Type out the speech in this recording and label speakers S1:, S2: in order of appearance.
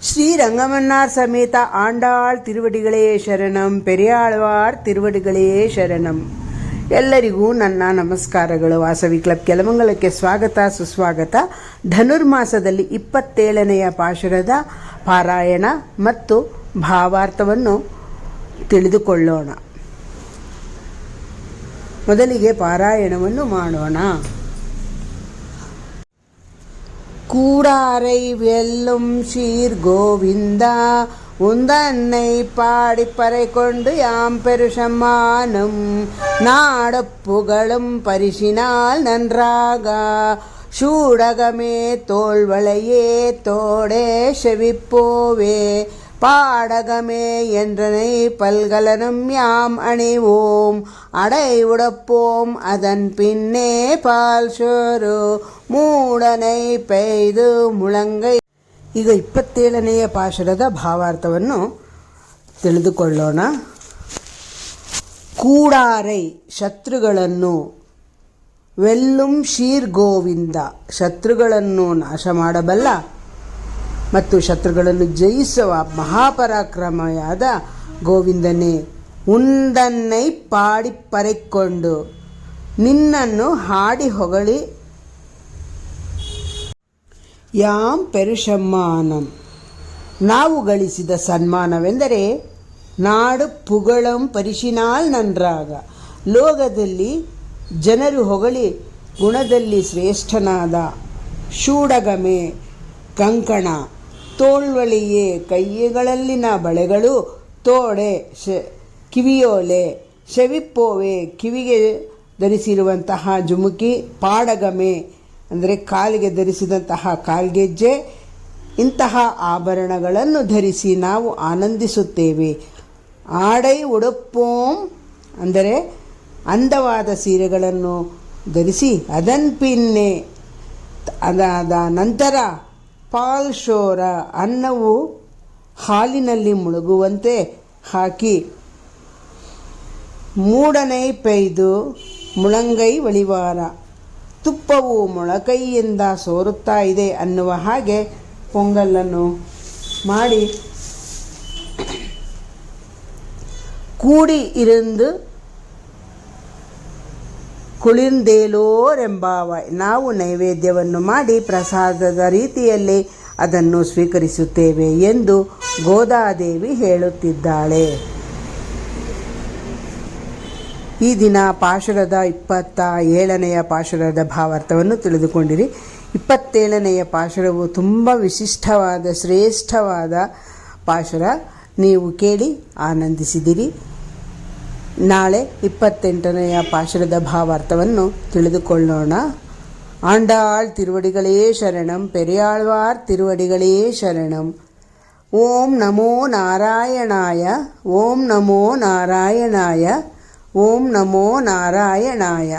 S1: ஸ்ரீ ரங்கமன்னார் சமேத ஆண்டாள் ತಿರುವಡಿಗಳೇ ಶರಣಂ, ಪೆರಿಯಾಳ್ವಾರ್ ತಿರುವಡಿಗಳೇ ಶರಣಂ. ಎಲ್ಲರಿಗೂ ನನ್ನ ನಮಸ್ಕಾರಗಳು. ವಾಸವಿ ಕ್ಲಬ್ ಕೆಲಮಂಗಲಕ್ಕೆ ಸ್ವಾಗತ ಸುಸ್ವಾಗತ. ಧನುರ್ಮಾಸದಲ್ಲಿ 27ನೆಯ ಪಾಶುರದ ಪಾರಾಯಣ ಮತ್ತು ಭಾವಾರ್ಥವನ್ನು ತಿಳಿದುಕೊಳ್ಳೋಣ. ಮೊದಲಿಗೆ ಪಾರಾಯಣವನ್ನು ಮಾಡೋಣ. கூடாரை வெல்லும் சீர் கோவிந்தா, உந்தன்னை பாடிப்பறை கொண்டு யாம் பெருசம்மானும் நாடப்புகழும் பரிசினால் நன்றாக சூடகமே தோள்வளையே தோடே செவிப்போவே பாடகமே என்றனை பல்கலனும் யாம் அணிவோம் அடை உடப்போம் அதன் பின்னே பால் சோறு ಮೂಡನೈ ಪೈದು ಮುಳಂಗೈ. ಈಗ 27ನೆಯ ಪಾಶುರದ ಭಾವಾರ್ಥವನ್ನು ತಿಳಿದುಕೊಳ್ಳೋಣ. ಕೂಡಾರೈ ಶತ್ರುಗಳನ್ನು, ವೆಲ್ಲುಂ ಶೀರ್ ಗೋವಿಂದ ಶತ್ರುಗಳನ್ನು ನಾಶ ಮಾಡಬಲ್ಲ ಮತ್ತು ಶತ್ರುಗಳನ್ನು ಜಯಿಸುವ ಮಹಾಪರಾಕ್ರಮೆಯಾದ ಗೋವಿಂದನೇ, ಉಂದನ್ನೈ ಪಾಡಿ ಪರೆಕೊಂಡು ನಿನ್ನನ್ನು ಹಾಡಿ ಹೊಗಳಿ ಯಾಂ ಪೆರುಷಮ್ಮಾನಂ ನಾವು ಗಳಿಸಿದ ಸನ್ಮಾನವೆಂದರೆ ನಾಡು ಪುಗಳಂ ಪರಿಶಿನಾಲ್ ನನ್ರಾಗ ಲೋಕದಲ್ಲಿ ಜನರು ಹೊಗಳಿ ಗುಣದಲ್ಲಿ ಶ್ರೇಷ್ಠನಾದ ಶೂಡಗಮೆ ಕಂಕಣ ತೋಳ್ವಳಿಯೇ ಕೈಗಳಲ್ಲಿನ ಬಳೆಗಳು ತೋಡೆ ಕಿವಿಯೋಲೆ ಶವಿಪ್ಪೋವೆ ಕಿವಿಗೆ ಧರಿಸಿರುವಂತಹ ಜುಮುಕಿ ಪಾಡಗಮೆ ಅಂದರೆ ಕಾಲಿಗೆ ಧರಿಸಿದಂತಹ ಕಾಲ್ಗೆಜ್ಜೆ ಇಂತಹ ಆಭರಣಗಳನ್ನು ಧರಿಸಿ ನಾವು ಆನಂದಿಸುತ್ತೇವೆ. ಆಡೈ ಉಡುಪೋಂ ಅಂದರೆ ಅಂದವಾದ ಸೀರೆಗಳನ್ನು ಧರಿಸಿ ಅದನ್ ಪಿನ್ನೆ ಅದಾದ ನಂತರ ಪಾಲ್ ಶೋರ ಅನ್ನವು ಹಾಲಿನಲ್ಲಿ ಮುಳುಗುವಂತೆ ಹಾಕಿ ಮೂಡನೈ ಪೈದು ಮುಳಂಗೈ ಒಳಿವಾರ ತುಪ್ಪವು ಮೊಳಕೈಯಿಂದ ಸೋರುತ್ತಾ ಇದೆ ಅನ್ನುವ ಹಾಗೆ ಪೊಂಗಲನ್ನು ಮಾಡಿ ಕೂಡಿ ಇருந்து ಕುಳಿರ್ದೇಲೋರೆಂಬಾವ ನಾವು ನೈವೇದ್ಯವನ್ನು ಮಾಡಿ ಪ್ರಸಾದದ ರೀತಿಯಲ್ಲಿ ಅದನ್ನು ಸ್ವೀಕರಿಸುತ್ತೇವೆ ಎಂದು ಗೋದಾದೇವಿ ಹೇಳುತ್ತಿದ್ದಾಳೆ. ಈ ದಿನ ಪಾಶುರದ 27ನೆಯ ಪಾಶುರದ ಭಾವಾರ್ಥವನ್ನು ತಿಳಿದುಕೊಂಡಿರಿ. 27ನೆಯ ಪಾಶುರವು ತುಂಬ ವಿಶಿಷ್ಟವಾದ ಶ್ರೇಷ್ಠವಾದ ಪಾಶುರ. ನೀವು ಕೇಳಿ ಆನಂದಿಸಿದಿರಿ. ನಾಳೆ 28ನೆಯ ಪಾಶುರದ ಭಾವಾರ್ಥವನ್ನು ತಿಳಿದುಕೊಳ್ಳೋಣ. ಆಂಡಾಳ್ ತಿರುವಡಿಗಳೇ ಶರಣಂ, ಪೆರಿಯಾಳ್ವಾರ್ ತಿರುವಡಿಗಳೇ ಶರಣಂ. ಓಂ ನಮೋ ನಾರಾಯಣಾಯ, ಓಂ ನಮೋ ನಾರಾಯಣಾಯ, ಓಂ ನಮೋ ನಾರಾಯಣಾಯ.